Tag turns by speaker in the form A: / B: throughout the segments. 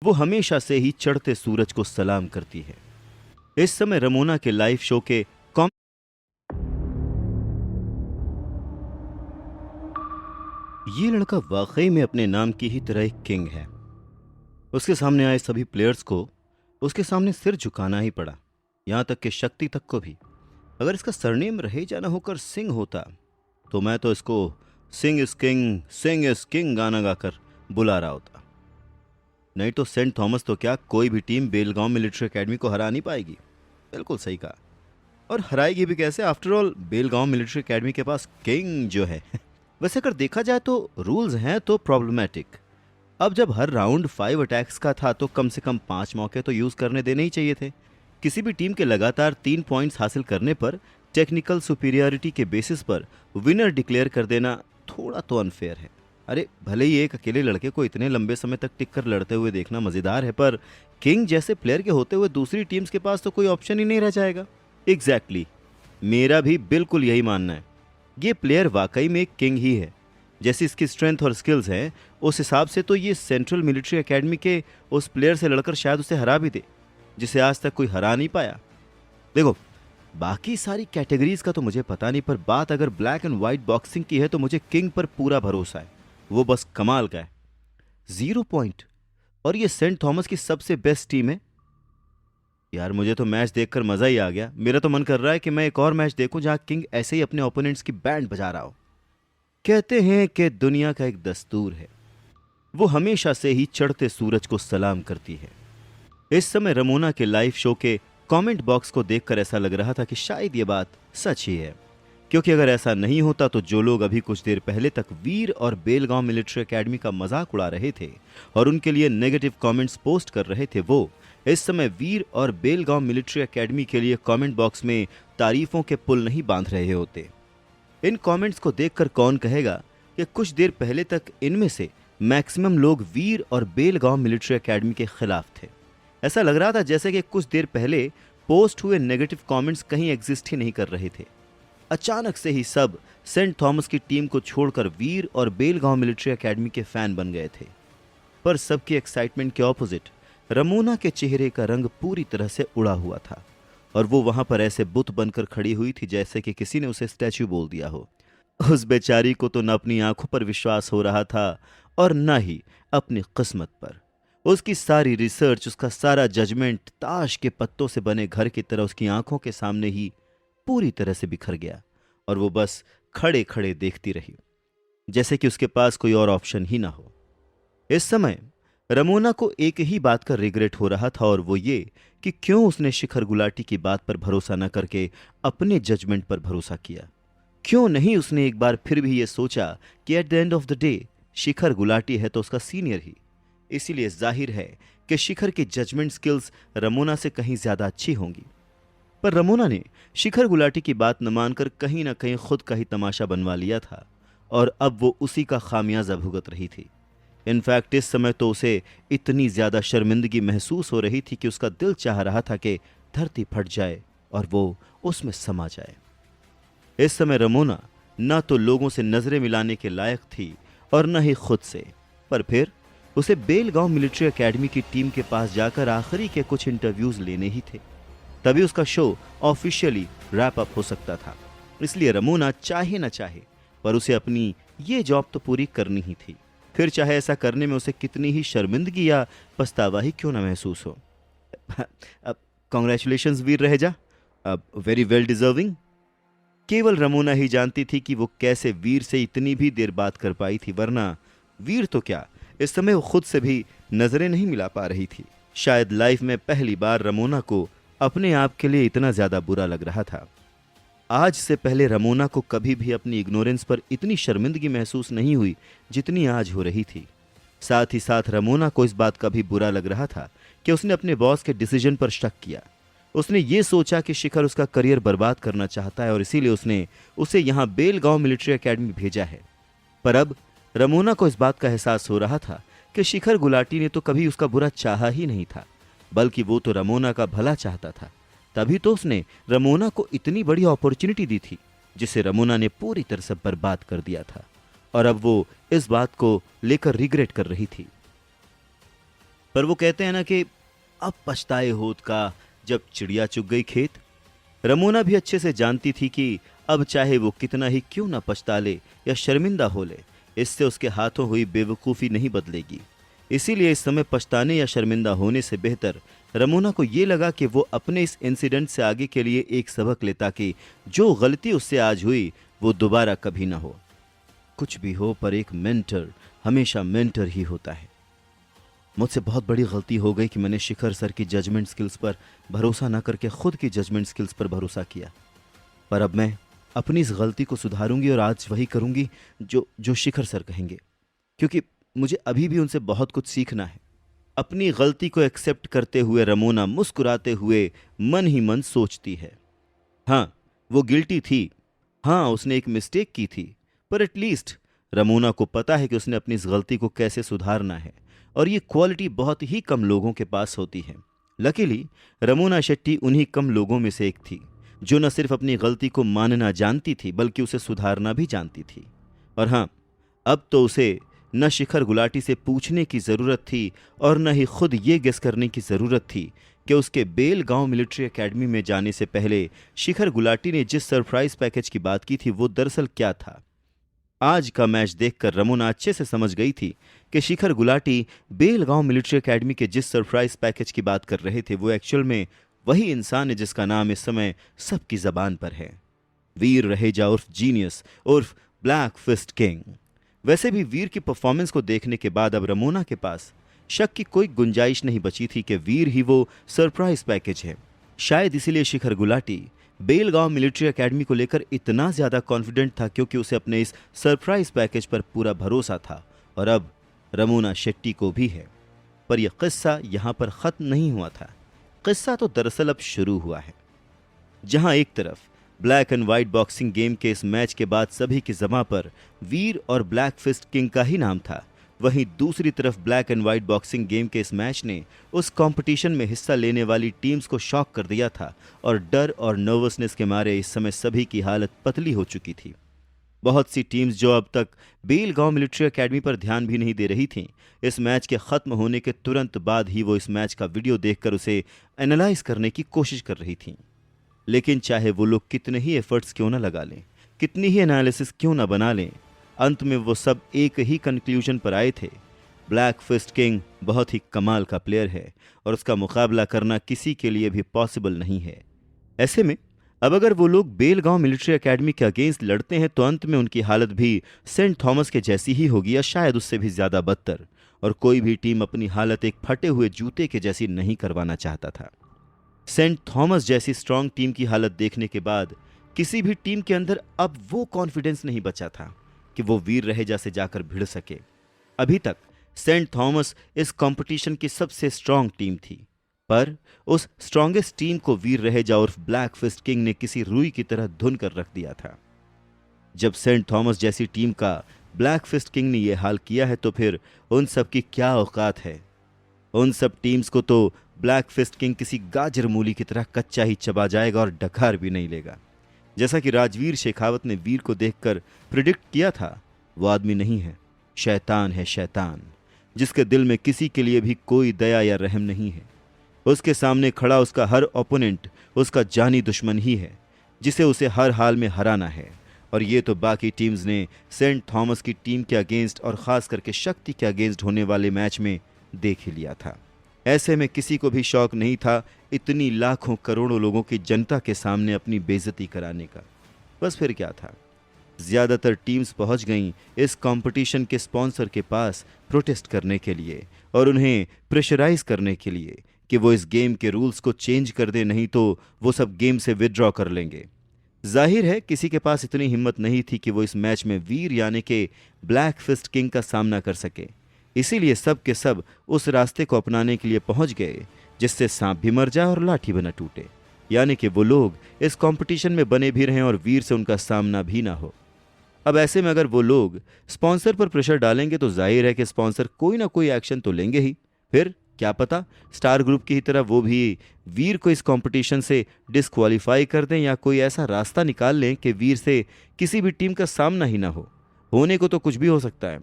A: वो हमेशा से ही चढ़ते सूरज को सलाम करती है। इस समय रमोना के लाइव शो के कॉम ये लड़का वाकई में अपने नाम की ही तरह एक किंग है। उसके सामने आए सभी प्लेयर्स को उसके सामने सिर झुकाना ही पड़ा, यहां तक कि शक्ति तक को भी। अगर इसका सरनेम रहेजा न होकर सिंह होता तो मैं तो इसको सिंग इज किंग गाना गाकर बुला रहा होता। नहीं तो सेंट थॉमस तो क्या, कोई भी टीम बेलगांव मिलिट्री एकेडमी को हरा नहीं पाएगी। बिल्कुल सही कहा। और हराएगी भी कैसे? After all Belgaum military academy के पास किंग जो है वैसे अगर देखा जाए तो रूल्स हैं तो प्रॉब्लमैटिक। अब जब हर राउंड 5 अटैक्स का था तो कम से कम 5 मौके तो यूज करने देने ही चाहिए थे। किसी भी टीम के लगातार 3 पॉइंट्स हासिल करने पर टेक्निकल सुपीरियरिटी के बेसिस पर विनर डिक्लेयर कर देना थोड़ा तो अनफेयर है। अरे भले ही एक अकेले लड़के को इतने लंबे समय तक टिक कर लड़ते हुए देखना मजेदार है, पर किंग जैसे प्लेयर के होते हुए दूसरी टीम्स के पास तो कोई ऑप्शन ही नहीं रह जाएगा। एग्जैक्टली, मेरा भी बिल्कुल यही मानना है। ये प्लेयर वाकई में एक किंग ही है। जैसी इसकी स्ट्रेंथ और स्किल्स हैं उस हिसाब से तो ये सेंट्रल मिलिट्री एकेडमी के उस प्लेयर से लड़कर शायद उसे हरा भी दे जिसे आज तक कोई हरा नहीं पाया। देखो, बाकी सारी कैटेगरीज का तो मुझे पता नहीं, पर बात अगर ब्लैक एंड व्हाइट बॉक्सिंग की है तो मुझे किंग पर पूरा भरोसा है। वो बस कमाल का है। 0 पॉइंट, और ये सेंट थॉमस की सबसे बेस्ट टीम है। यार मुझे तो मैच देखकर मजा ही आ गया। मेरा तो मन कर रहा है कि मैं एक और मैच देखूं जहां किंग ऐसे ही अपने ओपोनेंट्स की बैंड बजा रहा हो। कहते हैं कि दुनिया का एक दस्तूर है, वो हमेशा से ही चढ़ते सूरज को सलाम करती है। इस समय रमोना के लाइव शो के कमेंट बॉक्स को देखकर ऐसा लग रहा था कि शायद ये बात सच ही है, क्योंकि अगर ऐसा नहीं होता तो जो लोग अभी कुछ देर पहले तक वीर और बेलगांव मिलिट्री एकेडमी का मजाक उड़ा रहे थे और उनके लिए नेगेटिव कमेंट्स पोस्ट कर रहे थे, वो इस समय वीर और बेलगांव मिलिट्री एकेडमी के लिए कमेंट बॉक्स में तारीफों के पुल नहीं बांध रहे होते। इन कमेंट्स को देखकर कौन कहेगा कि कुछ देर पहले तक इनमें से मैक्सिमम लोग वीर और बेलगांव मिलिट्री एकेडमी के खिलाफ थे। ऐसा लग रहा था जैसे कि कुछ देर पहले पोस्ट हुए नेगेटिव कमेंट्स कहीं एग्जिस्ट ही नहीं कर रहे थे। अचानक से ही सब सेंट थॉमस की टीम को छोड़कर वीर और बेलगांव मिलिट्री एकेडमी के फैन बन गए थे। पर सबकी एक्साइटमेंट के ऑपोजिट रमोना के चेहरे का रंग पूरी तरह से उड़ा हुआ था और वो वहां पर ऐसे बुत बनकर खड़ी हुई थी जैसे कि किसी ने उसे स्टैच्यू बोल दिया हो। उस बेचारी को तो न अपनी आंखों पर विश्वास हो रहा था और न ही अपनी किस्मत पर। उसकी सारी रिसर्च, उसका सारा जजमेंट ताश के पत्तों से बने घर की तरह उसकी आंखों के सामने ही पूरी तरह से बिखर गया और वो बस खड़े खड़े देखती रही जैसे कि उसके पास कोई और ऑप्शन ही ना हो। इस समय रमोना को एक ही बात का रिग्रेट हो रहा था और वो ये कि क्यों उसने शिखर गुलाटी की बात पर भरोसा न करके अपने जजमेंट पर भरोसा किया। क्यों नहीं उसने एक बार फिर भी ये सोचा कि at the end of the day Shikhar Gulati है तो उसका सीनियर ही। इसीलिए जाहिर है कि शिखर की जजमेंट स्किल्स रमोना से कहीं ज्यादा अच्छी होंगी। पर रमोना ने शिखर गुलाटी की बात न मानकर कहीं ना कहीं खुद का ही तमाशा बनवा लिया था और अब वो उसी का खामियाजा भुगत रही थी। इनफैक्ट इस समय तो उसे इतनी ज्यादा शर्मिंदगी महसूस हो रही थी कि उसका दिल चाह रहा था कि धरती फट जाए और वो उसमें समा जाए। इस समय रमोना न तो लोगों से नजरें मिलाने के लायक थी और न ही खुद से, पर फिर उसे बेलगांव मिलिट्री एकेडमी की टीम के पास जाकर आखिरी के कुछ इंटरव्यूज लेने ही थे, तभी उसका शो ऑफिशियली रैप अप हो सकता था। इसलिए रमोना चाहे न चाहे पर उसे अपनी ये जॉब तो पूरी करनी ही थी, फिर चाहे ऐसा करने में उसे कितनी ही शर्मिंदगी या पछतावा ही क्यों ना महसूस हो। अब कॉन्ग्रेचुलेशंस वीर रहेजा, अब वेरी वेल डिजर्विंग। केवल रमोना ही जानती थी कि वो कैसे वीर से इतनी भी देर बात कर पाई थी, वरना वीर तो क्या, इस समय वो खुद से भी नजरें नहीं मिला पा रही थी। शायद लाइफ में पहली बार रमोना को अपने आप के लिए इतना ज्यादा बुरा लग रहा था। आज से पहले रमोना को कभी भी अपनी इग्नोरेंस पर इतनी शर्मिंदगी महसूस नहीं हुई जितनी आज हो रही थी। साथ ही साथ रमोना को इस बात का भी बुरा लग रहा था कि उसने अपने बॉस के डिसीजन पर शक किया। उसने ये सोचा कि शिखर उसका करियर बर्बाद करना चाहता है और इसीलिए उसने उसे यहाँ बेलगांव मिलिट्री एकेडमी भेजा है। पर अब रमोना को इस बात का एहसास हो रहा था कि शिखर गुलाटी ने तो कभी उसका बुरा चाहा ही नहीं था, बल्कि वो तो रमोना का भला चाहता था। तभी तो उसने रमोना को इतनी बड़ी अपॉर्चुनिटी दी थी जिसे रमोना ने पूरी तरह से बर्बाद कर दिया था और अब वो इस बात को लेकर रिग्रेट कर रही थी। पर वो कहते हैं ना कि अब पछताए होत का जब चिड़िया चुग गई खेत। रमोना भी अच्छे से जानती थी कि अब चाहे वो कितना ही क्यों ना पछता ले या शर्मिंदा हो ले, इससे उसके हाथों हुई बेवकूफ़ी नहीं बदलेगी। इसीलिए इस समय पछताने या शर्मिंदा होने से बेहतर रमोना को ये लगा कि वो अपने इस इंसिडेंट से आगे के लिए एक सबक ले, ताकि जो गलती उससे आज हुई वो दोबारा कभी ना हो। कुछ भी हो, पर एक मेंटर हमेशा मेंटर ही होता है। मुझसे बहुत बड़ी गलती हो गई कि मैंने शिखर सर की जजमेंट स्किल्स पर भरोसा ना करके खुद की जजमेंट स्किल्स पर भरोसा किया। पर अब मैं अपनी इस गलती को सुधारूंगी और आज वही करूंगी जो जो शिखर सर कहेंगे, क्योंकि मुझे अभी भी उनसे बहुत कुछ सीखना है। अपनी गलती को एक्सेप्ट करते हुए रमोना मुस्कुराते हुए मन ही मन सोचती है, हाँ वो गिल्टी थी, हाँ उसने एक मिस्टेक की थी, पर एटलीस्ट रमोना को पता है कि उसने अपनी इस गलती को कैसे सुधारना है, और ये क्वालिटी बहुत ही कम लोगों के पास होती है। लकीली रमोना शेट्टी उन्हीं कम लोगों में से एक थी जो न सिर्फ अपनी गलती को मानना जानती थी बल्कि उसे सुधारना भी जानती थी। और हाँ, अब तो उसे न शिखर गुलाटी से पूछने की ज़रूरत थी और न ही खुद ये गेस करने की ज़रूरत थी कि उसके बेल गांव मिलिट्री एकेडमी में जाने से पहले शिखर गुलाटी ने जिस सरप्राइज पैकेज की बात की थी वो दरअसल क्या था। आज का मैच देखकर रमोना अच्छे से समझ गई थी कि शिखर गुलाटी बेल गांव मिलिट्री एकेडमी के जिस सरप्राइज पैकेज की बात कर रहे थे वो एक्चुअल में वही इंसान है जिसका नाम इस समय सबकी जबान पर है, वीर रहेजा उर्फ जीनियस उर्फ ब्लैक फिस्ट किंग। वैसे भी वीर की परफॉर्मेंस को देखने के बाद अब रमोना के पास शक की कोई गुंजाइश नहीं बची थी कि वीर ही वो सरप्राइज पैकेज है। शायद इसीलिए शिखर गुलाटी बेलगांव मिलिट्री एकेडमी को लेकर इतना ज्यादा कॉन्फिडेंट था, क्योंकि उसे अपने इस सरप्राइज पैकेज पर पूरा भरोसा था, और अब रमोना शेट्टी को भी है। पर यह किस्सा यहां पर खत्म नहीं हुआ था। किस्सा तो दरअसल अब शुरू हुआ है। जहां एक तरफ black and white boxing game के इस मैच के बाद सभी की ज़बां पर वीर और ब्लैक फिस्ट किंग का ही नाम था, वहीं दूसरी तरफ black and white boxing game के इस मैच ने उस कंपटीशन में हिस्सा लेने वाली टीम्स को शॉक कर दिया था, और डर और नर्वसनेस के मारे इस समय सभी की हालत पतली हो चुकी थी। बहुत सी टीम्स जो अब तक बेल गांव मिलिट्री एकेडमी पर ध्यान भी नहीं दे रही थीं, इस मैच के खत्म होने के तुरंत बाद ही वो इस मैच का वीडियो देखकर उसे एनालाइज करने की कोशिश कर रही थीं। लेकिन चाहे वो लोग कितने ही एफर्ट्स क्यों ना लगा लें, कितनी ही एनालिसिस क्यों ना बना लें, अंत में वो सब एक ही कंक्लूजन पर आए थे, ब्लैक फिस्ट किंग बहुत ही कमाल का प्लेयर है और उसका मुकाबला करना किसी के लिए भी पॉसिबल नहीं है। ऐसे में अब अगर वो लोग बेल गांव मिलिट्री एकेडमी के अगेंस्ट लड़ते हैं तो अंत में उनकी हालत भी सेंट थॉमस के जैसी ही होगी, या शायद उससे भी ज्यादा बदतर, और कोई भी टीम अपनी हालत एक फटे हुए जूते के जैसी नहीं करवाना चाहता था। सेंट थॉमस जैसी स्ट्रांग टीम की हालत देखने के बाद किसी भी टीम के अंदर अब वो कॉन्फिडेंस नहीं बचा था कि वो वीर रहेजा से जाकर भिड़ सके। अभी तक सेंट थॉमस इस कंपटीशन की सबसे स्ट्रांग टीम थी, पर उस स्ट्रांगेस्ट टीम को वीर रहेजा उर्फ ब्लैक फिस्ट किंग ने किसी रुई की तरह धुन कर रख दिया था। जब सेंट थॉमस जैसी टीम का ब्लैक फिस्ट किंग ने यह हाल किया है तो फिर उन सब की क्या औकात है। उन सब टीम्स को तो ब्लैक फिस्ट किंग किसी गाजर मूली की तरह कच्चा ही चबा जाएगा और डकार भी नहीं लेगा। जैसा कि राजवीर शेखावत ने वीर को देखकर प्रिडिक्ट किया था, वो आदमी नहीं है, शैतान है, शैतान, जिसके दिल में किसी के लिए भी कोई दया या रहम नहीं है। उसके सामने खड़ा उसका हर ओपोनेंट उसका जानी दुश्मन ही है, जिसे उसे हर हाल में हराना है। और ये तो बाकी टीम्स ने सेंट थॉमस की टीम के अगेंस्ट और खास करके शक्ति के अगेंस्ट होने वाले मैच में देख ही लिया था। ऐसे में किसी को भी शौक नहीं था इतनी लाखों करोड़ों लोगों की जनता के सामने अपनी बेइज्जती कराने का। बस फिर क्या था, ज्यादातर टीम्स पहुंच गईं इस कंपटीशन के स्पॉन्सर के पास प्रोटेस्ट करने के लिए और उन्हें प्रेशराइज करने के लिए कि वो इस गेम के रूल्स को चेंज कर दे, नहीं तो वो सब गेम से विदड्रॉ कर लेंगे। जाहिर है किसी के पास इतनी हिम्मत नहीं थी कि वो इस मैच में वीर यानी कि ब्लैक फिस्ट किंग का सामना कर सके। इसीलिए सब के सब उस रास्ते को अपनाने के लिए पहुंच गए जिससे सांप भी मर जाए और लाठी भी न टूटे, यानी कि वो लोग इस कंपटीशन में बने भी रहें और वीर से उनका सामना भी ना हो। अब ऐसे में अगर वो लोग स्पॉन्सर पर प्रेशर डालेंगे तो जाहिर है कि स्पॉन्सर कोई ना कोई एक्शन तो लेंगे ही। फिर क्या पता स्टार ग्रुप की तरह वो भी वीर को इस कंपटीशन से डिस्क्वालीफाई कर दें या कोई ऐसा रास्ता निकाल लें कि वीर से किसी भी टीम का सामना ही ना हो। होने को तो कुछ भी हो सकता है।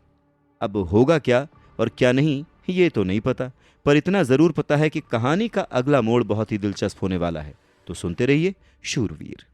A: अब होगा क्या और क्या नहीं ये तो नहीं पता, पर इतना जरूर पता है कि कहानी का अगला मोड़ बहुत ही दिलचस्प होने वाला है। तो सुनते रहिए शूरवीर।